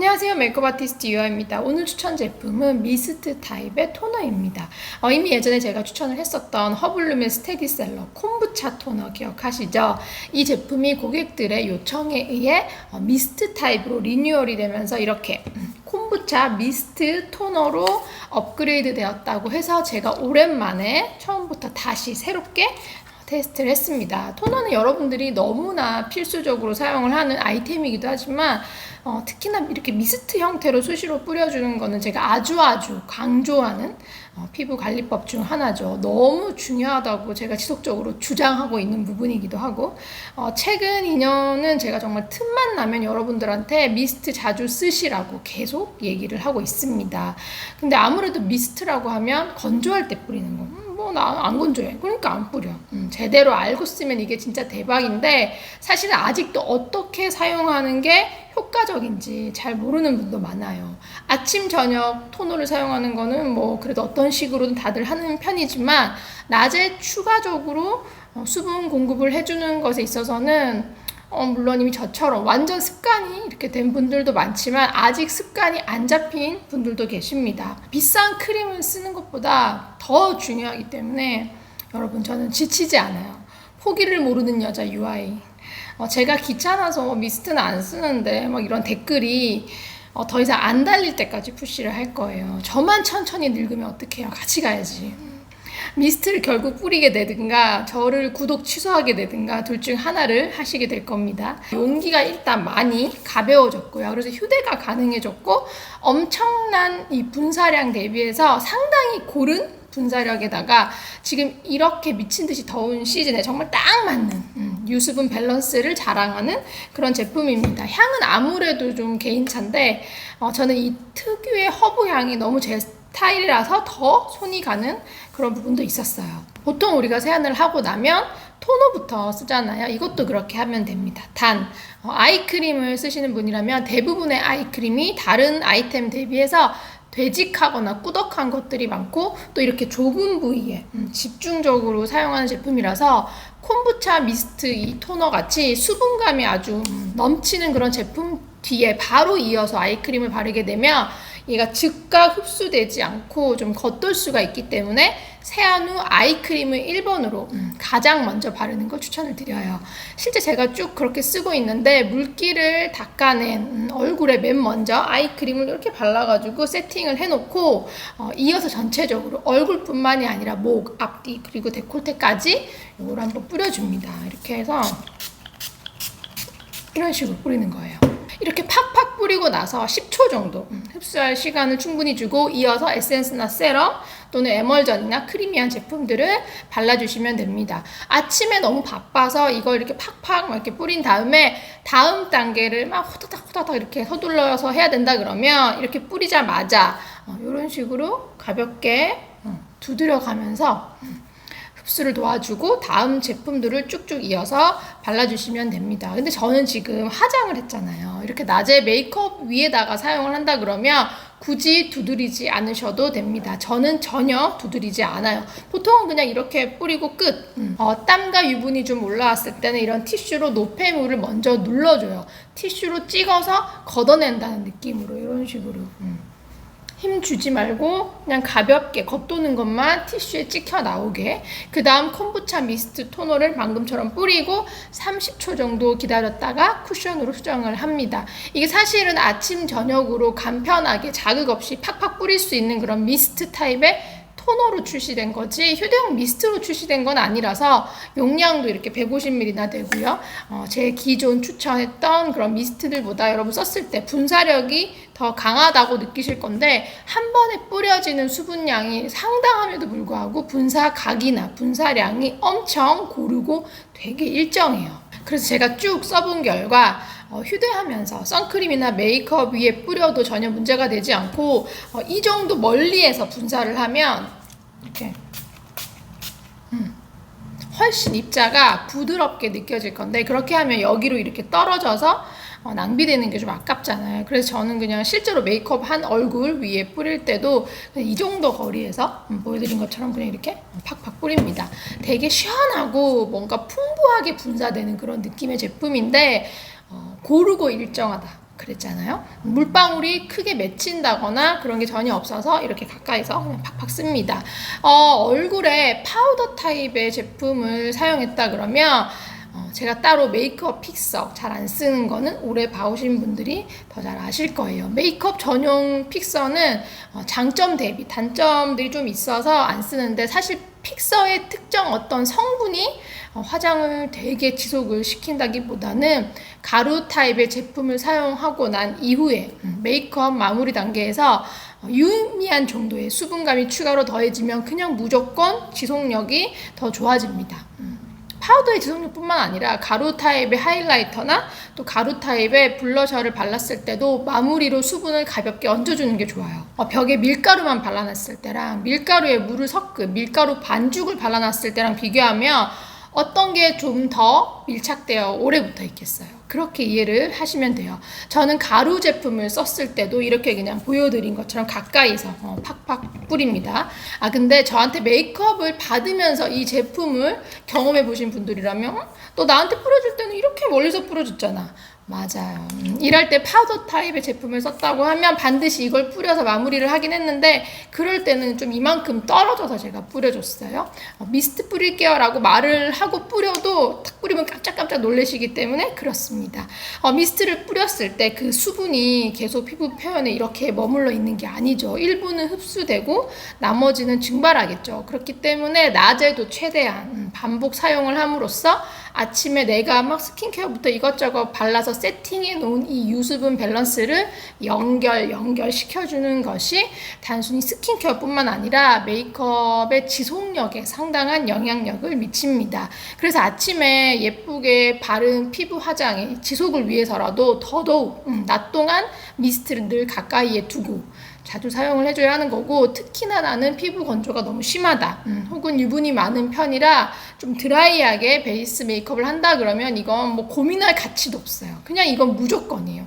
안녕하세요. 메이크업 아티스트 유아입니다. 오늘 추천 제품은 미스트 타입의 토너입니다. 이미 예전에 제가 추천을 했었던 허블룸의 스테디셀러 콤부차 토너 기억하시죠? 이 제품이 고객들의 요청에 의해 미스트 타입으로 리뉴얼이 되면서 이렇게 콤부차 미스트 토너로 업그레이드 되었다고 해서 제가 오랜만에 처음부터 다시 새롭게 테스트를 했습니다. 토너는 여러분들이 너무나 필수적으로 사용을 하는 아이템이기도 하지만 특히나 이렇게 미스트 형태로 수시로 뿌려주는 거는 제가 아주 강조하는 피부 관리법 중 하나죠. 너무 중요하다고 제가 지속적으로 주장하고 있는 부분이기도 하고 최근 2년은 제가 정말 틈만 나면 여러분들한테 미스트 자주 쓰시라고 계속 얘기를 하고 있습니다. 근데 아무래도 미스트라고 하면 건조할 때 뿌리는 거. 나 안 건조해. 그러니까 안 뿌려. 제대로 알고 쓰면 이게 진짜 대박인데 사실은 아직도 어떻게 사용하는 게 효과적인지 잘 모르는 분도 많아요. 아침, 저녁 토너를 사용하는 거는 뭐 그래도 어떤 식으로든 다들 하는 편이지만 낮에 추가적으로 수분 공급을 해주는 것에 있어서는 물론 이미 저처럼 완전 습관이 이렇게 된 분들도 많지만 아직 습관이 안 잡힌 분들도 계십니다. 비싼 크림을 쓰는 것보다 더 중요하기 때문에 여러분 저는 지치지 않아요. 포기를 모르는 여자 UI. 제가 귀찮아서 미스트는 안 쓰는데 막 이런 댓글이 더 이상 안 달릴 때까지 푸시를 할 거예요. 저만 천천히 늙으면 어떡해요. 같이 가야지. 미스트를 결국 뿌리게 되든가 저를 구독 취소하게 되든가 둘 중 하나를 하시게 될 겁니다. 용기가 일단 많이 가벼워졌고요. 그래서 휴대가 가능해졌고 엄청난 이 분사량 대비해서 상당히 고른 분사력에다가 지금 이렇게 미친듯이 더운 시즌에 정말 딱 맞는 유수분 밸런스를 자랑하는 그런 제품입니다. 향은 아무래도 좀 개인차인데 저는 이 특유의 허브 향이 너무 제 스타일이라서 더 손이 가는 그런 부분도 있었어요. 보통 우리가 세안을 하고 나면 토너부터 쓰잖아요. 이것도 그렇게 하면 됩니다. 단 아이크림을 쓰시는 분이라면 대부분의 아이크림이 다른 아이템 대비해서 되직하거나 꾸덕한 것들이 많고 또 이렇게 좁은 부위에 집중적으로 사용하는 제품이라서 콤부차 미스트 이 토너 같이 수분감이 아주 넘치는 그런 제품 뒤에 바로 이어서 아이크림을 바르게 되면 얘가 즉각 흡수되지 않고 좀 겉돌 수가 있기 때문에 세안 후 아이크림을 1번으로 가장 먼저 바르는 걸 추천을 드려요. 실제 제가 쭉 그렇게 쓰고 있는데 물기를 닦아낸 얼굴에 맨 먼저 아이크림을 이렇게 발라가지고 세팅을 해놓고 이어서 전체적으로 얼굴뿐만이 아니라 목, 앞뒤 그리고 데콜테까지 이걸 한번 뿌려줍니다. 이렇게 해서 이런 식으로 뿌리는 거예요. 이렇게 팍팍 뿌리고 나서 10초 정도 흡수할 시간을 충분히 주고 이어서 에센스나 세럼 또는 에멀전이나 크리미한 제품들을 발라주시면 됩니다. 아침에 너무 바빠서 이걸 이렇게 팍팍 막 이렇게 뿌린 다음에 다음 단계를 막 호다닥 이렇게 서둘러서 해야 된다 그러면 이렇게 뿌리자마자 이런 식으로 가볍게 두드려 가면서 흡수를 도와주고 다음 제품들을 쭉쭉 이어서 발라주시면 됩니다. 근데 저는 지금 화장을 했잖아요. 이렇게 낮에 메이크업 위에다가 사용을 한다 그러면 굳이 두드리지 않으셔도 됩니다. 저는 전혀 두드리지 않아요. 보통은 그냥 이렇게 뿌리고 끝. 땀과 유분이 좀 올라왔을 때는 이런 티슈로 노폐물을 먼저 눌러줘요. 티슈로 찍어서 걷어낸다는 느낌으로 이런 식으로 힘 주지 말고 그냥 가볍게 겉도는 것만 티슈에 찍혀 나오게. 그 다음 콤부차 미스트 토너를 방금처럼 뿌리고 30초 정도 기다렸다가 쿠션으로 수정을 합니다. 이게 사실은 아침 저녁으로 간편하게 자극 없이 팍팍 뿌릴 수 있는 그런 미스트 타입의 토너로 출시된 거지 휴대용 미스트로 출시된 건 아니라서 용량도 이렇게 150ml나 되고요. 제 기존 추천했던 그런 미스트들보다 여러분 썼을 때 분사력이 더 강하다고 느끼실 건데 한 번에 뿌려지는 수분량이 상당함에도 불구하고 분사각이나 분사량이 엄청 고르고 되게 일정해요. 그래서 제가 쭉 써본 결과 휴대하면서 선크림이나 메이크업 위에 뿌려도 전혀 문제가 되지 않고 이 정도 멀리에서 분사를 하면 이렇게 훨씬 입자가 부드럽게 느껴질 건데 그렇게 하면 여기로 이렇게 떨어져서 낭비되는 게 좀 아깝잖아요. 그래서 저는 그냥 실제로 메이크업 한 얼굴 위에 뿌릴 때도 이 정도 거리에서 보여드린 것처럼 그냥 이렇게 팍팍 뿌립니다. 되게 시원하고 뭔가 풍부하게 분사되는 그런 느낌의 제품인데 고르고 일정하다. 그랬잖아요. 물방울이 크게 맺힌다거나 그런 게 전혀 없어서 이렇게 가까이서 그냥 팍팍 씁니다. 얼굴에 파우더 타입의 제품을 사용했다 그러면 제가 따로 메이크업 픽서 잘 안 쓰는 거는 오래 봐오신 분들이 더 잘 아실 거예요. 메이크업 전용 픽서는 장점 대비 단점들이 좀 있어서 안 쓰는데, 사실 픽서의 특정 어떤 성분이 화장을 되게 지속을 시킨다기보다는 가루 타입의 제품을 사용하고 난 이후에 메이크업 마무리 단계에서 유의미한 정도의 수분감이 추가로 더해지면 그냥 무조건 지속력이 더 좋아집니다. 파우더의 지속력뿐만 아니라 가루 타입의 하이라이터나 또 가루 타입의 블러셔를 발랐을 때도 마무리로 수분을 가볍게 얹어주는 게 좋아요. 벽에 밀가루만 발라놨을 때랑 밀가루에 물을 섞은 밀가루 반죽을 발라놨을 때랑 비교하면 어떤 게 좀 더 밀착되어 오래 붙어 있겠어요. 그렇게 이해를 하시면 돼요. 저는 가루 제품을 썼을 때도 이렇게 그냥 보여드린 것처럼 가까이서 팍팍 뿌립니다. 근데 저한테 메이크업을 받으면서 이 제품을 경험해 보신 분들이라면 또 나한테 뿌려줄 때는 이렇게 멀리서 뿌려줬잖아. 맞아요. 일할 때 파우더 타입의 제품을 썼다고 하면 반드시 이걸 뿌려서 마무리를 하긴 했는데, 그럴 때는 좀 이만큼 떨어져서 제가 뿌려줬어요. 미스트 뿌릴게요 라고 말을 하고 뿌려도 탁 뿌리면 깜짝깜짝 놀라시기 때문에 그렇습니다. 미스트를 뿌렸을 때 그 수분이 계속 피부 표면에 이렇게 머물러 있는 게 아니죠. 일부는 흡수되고 나머지는 증발하겠죠. 그렇기 때문에 낮에도 최대한 반복 사용을 함으로써 아침에 내가 막 스킨케어부터 이것저것 발라서 세팅해 놓은 이 유수분 밸런스를 연결시켜주는 것이 단순히 스킨케어뿐만 아니라 메이크업의 지속력에 상당한 영향력을 미칩니다. 그래서 아침에 예쁘게 바른 피부 화장의 지속을 위해서라도 더더욱 낮 동안 미스트를 늘 가까이에 두고 자주 사용을 해줘야 하는 거고, 특히나 나는 피부 건조가 너무 심하다, 혹은 유분이 많은 편이라 좀 드라이하게 베이스 메이크업을 한다 그러면 이건 뭐 고민할 가치도 없어요. 그냥 이건 무조건이에요.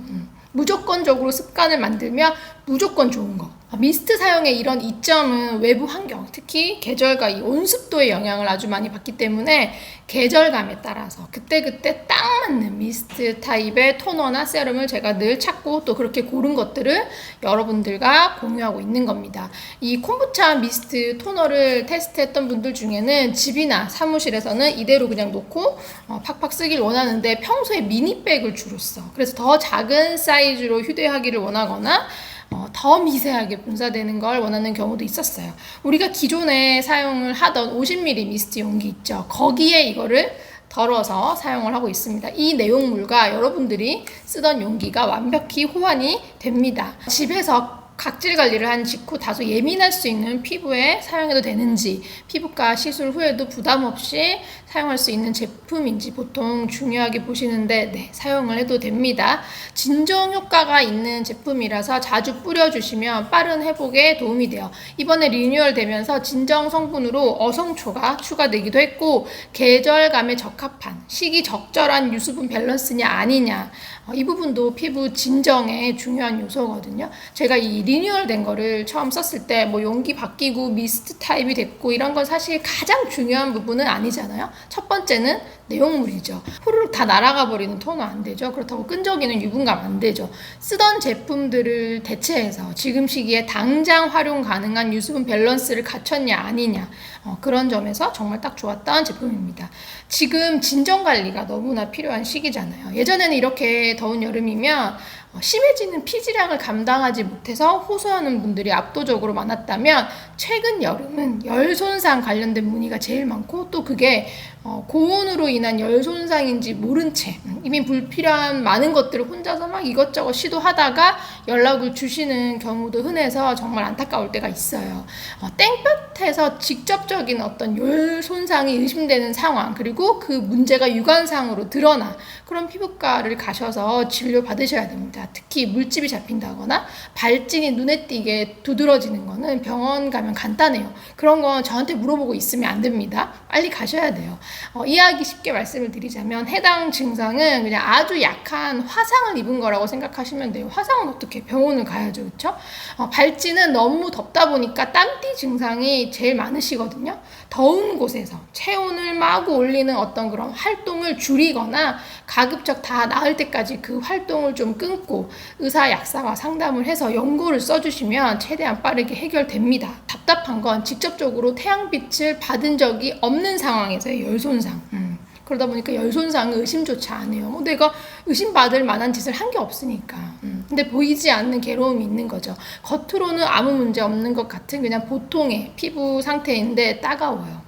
무조건적으로 습관을 만들면 무조건 좋은 거. 미스트 사용의 이런 이점은 외부 환경, 특히 계절과 이 온습도의 영향을 아주 많이 받기 때문에 계절감에 따라서 그때그때 딱 맞는 미스트 타입의 토너나 세럼을 제가 늘 찾고 또 그렇게 고른 것들을 여러분들과 공유하고 있는 겁니다. 이 콤부차 미스트 토너를 테스트했던 분들 중에는 집이나 사무실에서는 이대로 그냥 놓고 팍팍 쓰길 원하는데 평소에 미니백을 주로 써. 그래서 더 작은 사이즈로 휴대하기를 원하거나 더 미세하게 분사되는 걸 원하는 경우도 있었어요. 우리가 기존에 사용을 하던 50ml 미스트 용기 있죠. 거기에 이거를 덜어서 사용을 하고 있습니다. 이 내용물과 여러분들이 쓰던 용기가 완벽히 호환이 됩니다. 집에서 각질 관리를 한 직후 다소 예민할 수 있는 피부에 사용해도 되는지, 피부과 시술 후에도 부담 없이 사용할 수 있는 제품인지 보통 중요하게 보시는데, 네, 사용을 해도 됩니다. 진정 효과가 있는 제품이라서 자주 뿌려주시면 빠른 회복에 도움이 돼요. 이번에 리뉴얼 되면서 진정 성분으로 어성초가 추가되기도 했고, 계절감에 적합한 시기 적절한 유수분 밸런스냐 아니냐, 이 부분도 피부 진정의 중요한 요소거든요. 제가 이 리뉴얼 된 거를 처음 썼을 때 뭐 용기 바뀌고 미스트 타입이 됐고 이런 건 사실 가장 중요한 부분은 아니잖아요. 첫 번째는 내용물이죠. 후루룩 다 날아가 버리는 토너 안 되죠. 그렇다고 끈적이는 유분감 안 되죠. 쓰던 제품들을 대체해서 지금 시기에 당장 활용 가능한 유수분 밸런스를 갖췄냐 아니냐, 그런 점에서 정말 딱 좋았던 제품입니다. 지금 진정 관리가 너무나 필요한 시기잖아요. 예전에는 이렇게 더운 여름이면 심해지는 피지량을 감당하지 못해서 호소하는 분들이 압도적으로 많았다면, 최근 여름은 열 손상 관련된 문의가 제일 많고, 또 그게 고온으로 인한 열 손상인지 모른 채 이미 불필요한 많은 것들을 혼자서 막 이것저것 시도하다가 연락을 주시는 경우도 흔해서 정말 안타까울 때가 있어요. 땡볕에서 직접적인 어떤 열 손상이 의심되는 상황, 그리고 그 문제가 유관상으로 드러나 그런 피부과를 가셔서 진료 받으셔야 됩니다. 특히 물집이 잡힌다거나 발진이 눈에 띄게 두드러지는 거는 병원 가면 간단해요. 그런 건 저한테 물어보고 있으면 안 됩니다. 빨리 가셔야 돼요. 이해하기 쉽게 말씀을 드리자면 해당 증상은 그냥 아주 약한 화상을 입은 거라고 생각하시면 돼요. 화상은 어떻게 병원을 가야죠, 그렇죠? 발찌는 너무 덥다 보니까 땀띠 증상이 제일 많으시거든요. 더운 곳에서 체온을 마구 올리는 어떤 그런 활동을 줄이거나 가급적 다 나을 때까지 그 활동을 좀 끊고 의사 약사와 상담을 해서 연고를 써주시면 최대한 빠르게 해결됩니다. 답답한 건 직접적으로 태양빛을 받은 적이 없는 상황에서의 열 손상. 그러다 보니까 열 손상은 의심조차 안 해요. 뭐 내가 의심받을 만한 짓을 한 게 없으니까. 근데 보이지 않는 괴로움이 있는 거죠. 겉으로는 아무 문제 없는 것 같은 그냥 보통의 피부 상태인데 따가워요.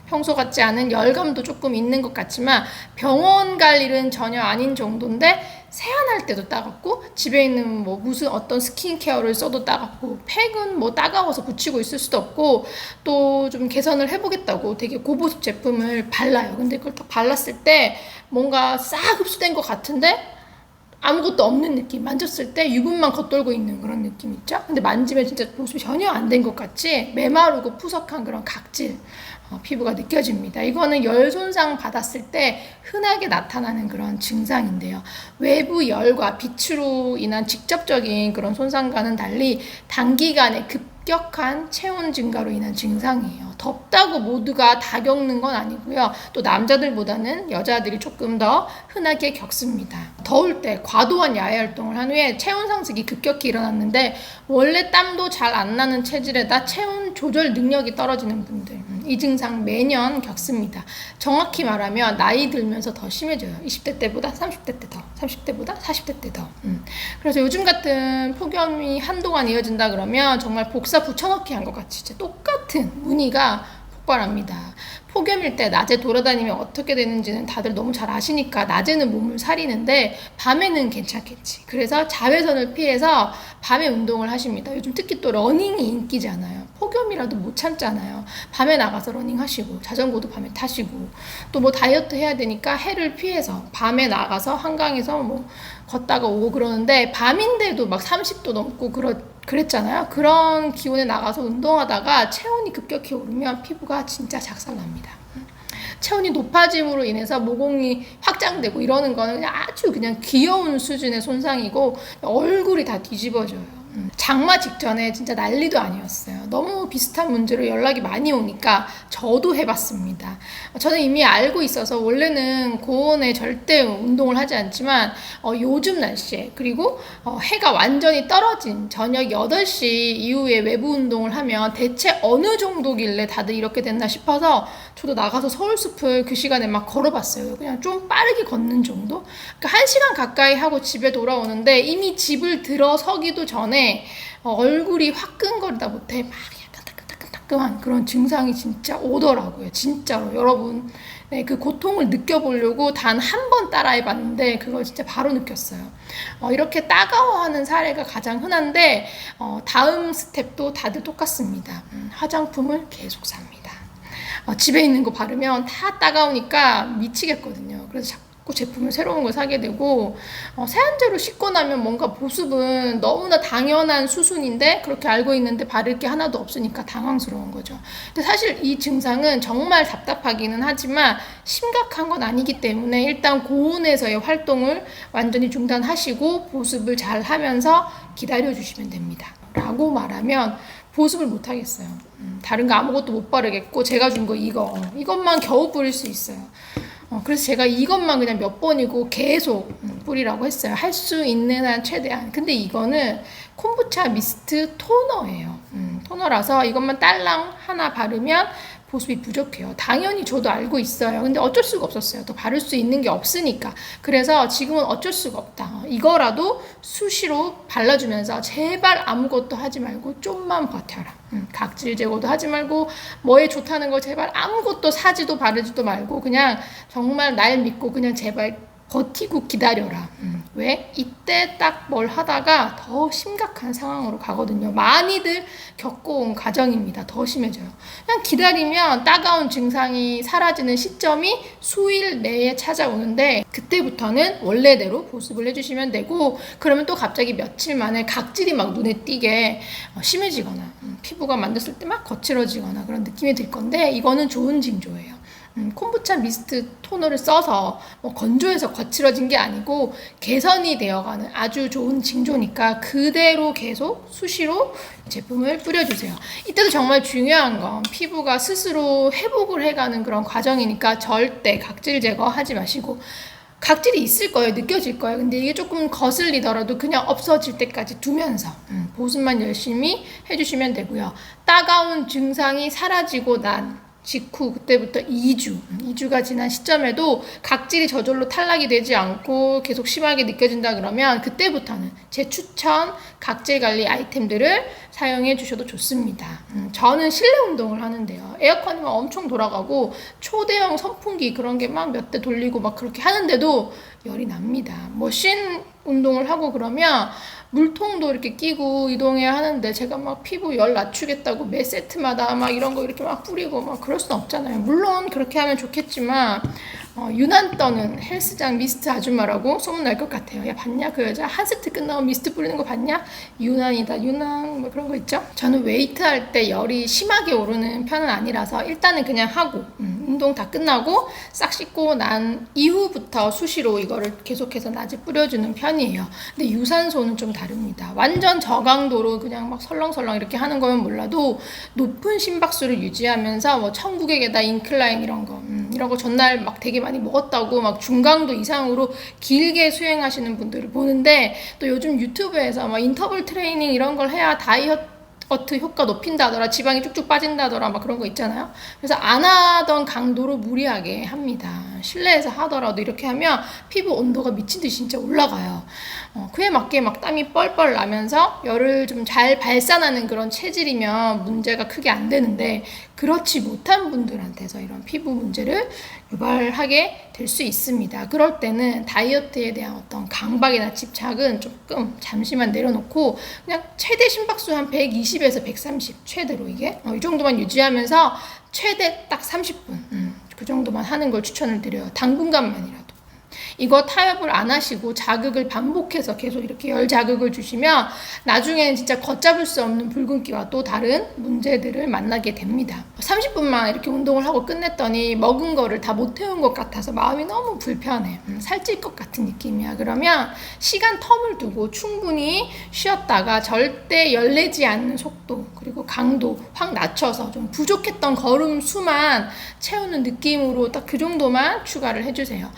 평소 같지 않은 열감도 조금 있는 것 같지만 병원 갈 일은 전혀 아닌 정도인데 세안할 때도 따갑고 집에 있는 뭐 무슨 어떤 스킨케어를 써도 따갑고 팩은 뭐 따가워서 붙이고 있을 수도 없고 또 좀 개선을 해보겠다고 되게 고보습 제품을 발라요. 근데 그걸 딱 발랐을 때 뭔가 싹 흡수된 것 같은데 아무것도 없는 느낌. 만졌을 때 유분만 겉돌고 있는 그런 느낌 있죠? 근데 만지면 진짜 보습이 전혀 안 된 것 같이 메마르고 푸석한 그런 각질 피부가 느껴집니다. 이거는 열 손상 받았을 때 흔하게 나타나는 그런 증상인데요. 외부 열과 빛으로 인한 직접적인 그런 손상과는 달리 단기간에 급격한 체온 증가로 인한 증상이에요. 덥다고 모두가 다 겪는 건 아니고요. 또 남자들보다는 여자들이 조금 더 흔하게 겪습니다. 더울 때 과도한 야외 활동을 한 후에 체온 상승이 급격히 일어났는데 원래 땀도 잘 안 나는 체질에다 체온 조절 능력이 떨어지는 분들 이 증상 매년 겪습니다. 정확히 말하면 나이 들면서 더 심해져요. 20대 때보다 30대 때 더, 30대보다 40대 때 더. 그래서 요즘 같은 폭염이 한동안 이어진다 그러면 정말 복사 붙여넣기 한 것 같이 진짜 똑같은 무늬가 폭발합니다. 폭염일 때 낮에 돌아다니면 어떻게 되는지는 다들 너무 잘 아시니까 낮에는 몸을 사리는데 밤에는 괜찮겠지. 그래서 자외선을 피해서 밤에 운동을 하십니다. 요즘 특히 또 러닝이 인기잖아요. 폭염이라도 못 참잖아요. 밤에 나가서 러닝 하시고 자전거도 밤에 타시고 또 뭐 다이어트 해야 되니까 해를 피해서 밤에 나가서 한강에서 뭐 걷다가 오고 그러는데 밤인데도 막 30도 넘고 그랬잖아요. 그런 기온에 나가서 운동하다가 체온이 급격히 오르면 피부가 진짜 작살납니다. 체온이 높아짐으로 인해서 모공이 확장되고 이러는 거는 그냥 아주 그냥 귀여운 수준의 손상이고 얼굴이 다 뒤집어져요. 장마 직전에 진짜 난리도 아니었어요. 너무 비슷한 문제로 연락이 많이 오니까 저도 해봤습니다. 저는 이미 알고 있어서 원래는 고온에 절대 운동을 하지 않지만 요즘 날씨에 그리고 해가 완전히 떨어진 저녁 8시 이후에 외부 운동을 하면 대체 어느 정도길래 다들 이렇게 됐나 싶어서 저도 나가서 서울숲을 그 시간에 막 걸어봤어요. 그냥 좀 빠르게 걷는 정도? 그러니까 1시간 가까이 하고 집에 돌아오는데 이미 집을 들어서기도 전에 얼굴이 화끈거리다 못해 막 약간 따끔따끔한 그런 증상이 진짜 오더라고요. 진짜로 여러분 네, 그 고통을 느껴보려고 단 한 번 따라해봤는데 그걸 진짜 바로 느꼈어요. 이렇게 따가워하는 사례가 가장 흔한데 다음 스텝도 다들 똑같습니다. 화장품을 계속 삽니다. 집에 있는 거 바르면 다 따가우니까 미치겠거든요. 그래서 자꾸 제품을 새로운 걸 사게 되고 세안제로 씻고 나면 뭔가 보습은 너무나 당연한 수순인데 그렇게 알고 있는데 바를 게 하나도 없으니까 당황스러운 거죠. 근데 사실 이 증상은 정말 답답하기는 하지만 심각한 건 아니기 때문에 일단 고온에서의 활동을 완전히 중단하시고 보습을 잘 하면서 기다려주시면 됩니다. 라고 말하면 보습을 못 하겠어요. 다른 거 아무것도 못 바르겠고 제가 준 거 이것만 겨우 뿌릴 수 있어요. 그래서 제가 이것만 그냥 몇 번이고 계속 뿌리라고 했어요. 할 수 있는 한 최대한. 근데 이거는 콤부차 미스트 토너예요. 토너라서 이것만 딸랑 하나 바르면 보습이 부족해요. 당연히 저도 알고 있어요. 근데 어쩔 수가 없었어요. 더 바를 수 있는 게 없으니까. 그래서 지금은 어쩔 수가 없다. 이거라도 수시로 발라주면서 제발 아무것도 하지 말고 좀만 버텨라. 각질 제거도 하지 말고 뭐에 좋다는 거 제발 아무것도 사지도 바르지도 말고 그냥 정말 날 믿고 그냥 제발 버티고 기다려라. 왜? 이때 딱 뭘 하다가 더 심각한 상황으로 가거든요. 많이들 겪어온 과정입니다. 더 심해져요. 그냥 기다리면 따가운 증상이 사라지는 시점이 수일 내에 찾아오는데 그때부터는 원래대로 보습을 해주시면 되고 그러면 또 갑자기 며칠 만에 각질이 막 눈에 띄게 심해지거나 피부가 만졌을 때 막 거칠어지거나 그런 느낌이 들 건데 이거는 좋은 징조예요. 콤부차 미스트 토너를 써서 뭐 건조해서 거칠어진 게 아니고 개선이 되어가는 아주 좋은 징조니까 그대로 계속 수시로 제품을 뿌려주세요. 이때도 정말 중요한 건 피부가 스스로 회복을 해가는 그런 과정이니까 절대 각질 제거하지 마시고, 각질이 있을 거예요. 느껴질 거예요. 근데 이게 조금 거슬리더라도 그냥 없어질 때까지 두면서 보습만 열심히 해주시면 되고요. 따가운 증상이 사라지고 난 직후 그때부터 2주가 지난 시점에도 각질이 저절로 탈락이 되지 않고 계속 심하게 느껴진다 그러면 그때부터는 제 추천 각질 관리 아이템들을 사용해 주셔도 좋습니다. 저는 실내 운동을 하는데요. 에어컨이 막 엄청 돌아가고 초대형 선풍기 그런 게 막 몇 대 돌리고 막 그렇게 하는데도 열이 납니다. 머신 운동을 하고 그러면 물통도 이렇게 끼고 이동해야 하는데 제가 막 피부 열 낮추겠다고 매 세트마다 막 이런 거 이렇게 막 뿌리고 막 그럴 순 없잖아요. 물론 그렇게 하면 좋겠지만 유난 떠는 헬스장 미스트 아줌마라고 소문날 것 같아요. 야, 봤냐? 그 여자 한 세트 끝나고 미스트 뿌리는 거 봤냐? 유난이다, 유난 뭐 그런 거 있죠? 저는 웨이트 할 때 열이 심하게 오르는 편은 아니라서 일단은 그냥 하고 운동 다 끝나고 싹 씻고 난 이후부터 수시로 이거를 계속해서 낮에 뿌려주는 편이에요. 근데 유산소는 좀 다릅니다. 완전 저강도로 그냥 막 설렁설렁 이렇게 하는 거면 몰라도 높은 심박수를 유지하면서 뭐 천국의 계단 인클라인 이런 거 전날 막 되게 많이 먹었다고 막 중강도 이상으로 길게 수행하시는 분들을 보는데, 또 요즘 유튜브에서 막 인터벌 트레이닝 이런 걸 해야 다이어트 효과 높인다더라, 지방이 쭉쭉 빠진다더라 막 그런 거 있잖아요. 그래서 안 하던 강도로 무리하게 합니다. 실내에서 하더라도 이렇게 하면 피부 온도가 미친 듯이 진짜 올라가요. 그에 맞게 막 땀이 뻘뻘 나면서 열을 좀 잘 발산하는 그런 체질이면 문제가 크게 안 되는데, 그렇지 못한 분들한테서 이런 피부 문제를 유발하게 될 수 있습니다. 그럴 때는 다이어트에 대한 어떤 강박이나 집착은 조금 잠시만 내려놓고 그냥 최대 심박수 한 120에서 130 최대로 이게 이 정도만 유지하면서 최대 딱 30분 그 정도만 하는 걸 추천을 드려요. 당분간만이라도. 이거 타협을 안 하시고 자극을 반복해서 계속 이렇게 열 자극을 주시면 나중에는 진짜 걷잡을 수 없는 붉은기와 또 다른 문제들을 만나게 됩니다. 30분만 이렇게 운동을 하고 끝냈더니 먹은 거를 다 못 태운 것 같아서 마음이 너무 불편해. 살찔 것 같은 느낌이야. 그러면 시간 텀을 두고 충분히 쉬었다가 절대 열내지 않는 속도 그리고 강도 확 낮춰서 좀 부족했던 걸음 수만 채우는 느낌으로 딱 그 정도만 추가를 해주세요.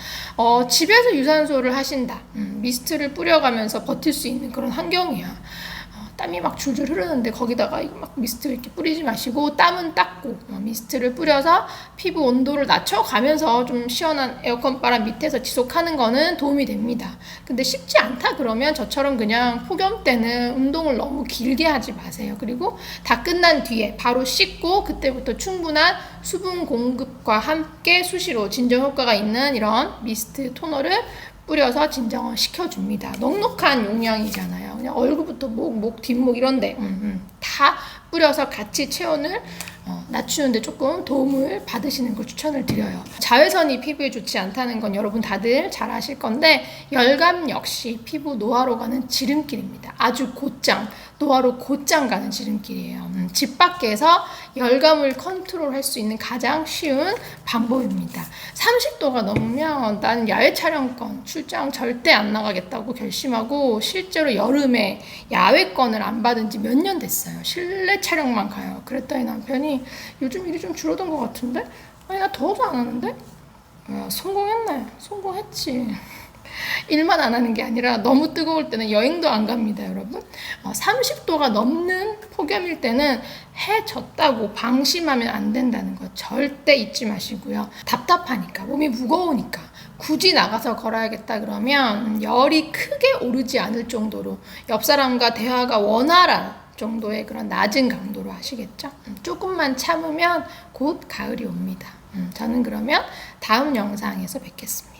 집에서 유산소를 하신다. 미스트를 뿌려가면서 버틸 수 있는 그런 환경이야. 땀이 막 줄줄 흐르는데 거기다가 이거 막 미스트 이렇게 뿌리지 마시고 땀은 닦고 미스트를 뿌려서 피부 온도를 낮춰가면서 좀 시원한 에어컨 바람 밑에서 지속하는 거는 도움이 됩니다. 근데 쉽지 않다 그러면 저처럼 그냥 폭염 때는 운동을 너무 길게 하지 마세요. 그리고 다 끝난 뒤에 바로 씻고 그때부터 충분한 수분 공급과 함께 수시로 진정 효과가 있는 이런 미스트 토너를 뿌려서 진정을 시켜줍니다. 넉넉한 용량이잖아요. 그냥 얼굴부터 목, 뒷목 이런데 다 뿌려서 같이 체온을 낮추는데 조금 도움을 받으시는 걸 추천을 드려요. 자외선이 피부에 좋지 않다는 건 여러분 다들 잘 아실 건데, 열감 역시 피부 노화로 가는 지름길입니다. 아주 곧장 노화로 곧장 가는 지름길이에요. 집 밖에서 열감을 컨트롤할 수 있는 가장 쉬운 방법입니다. 30도가 넘으면 나는 야외 촬영권 출장 절대 안 나가겠다고 결심하고 실제로 여름에 야외권을 안 받은 지 몇 년 됐어요. 실내 촬영만 가요. 그랬더니 남편이 요즘 일이 좀 줄어든 것 같은데? 아니 나 더워서 안 하는데? 성공했네. 성공했지. 일만 안 하는 게 아니라 너무 뜨거울 때는 여행도 안 갑니다, 여러분. 30도가 넘는 폭염일 때는 해 졌다고 방심하면 안 된다는 거 절대 잊지 마시고요. 답답하니까, 몸이 무거우니까 굳이 나가서 걸어야겠다 그러면 열이 크게 오르지 않을 정도로 옆 사람과 대화가 원활한 정도의 그런 낮은 강도로 하시겠죠? 조금만 참으면 곧 가을이 옵니다. 저는 그러면 다음 영상에서 뵙겠습니다.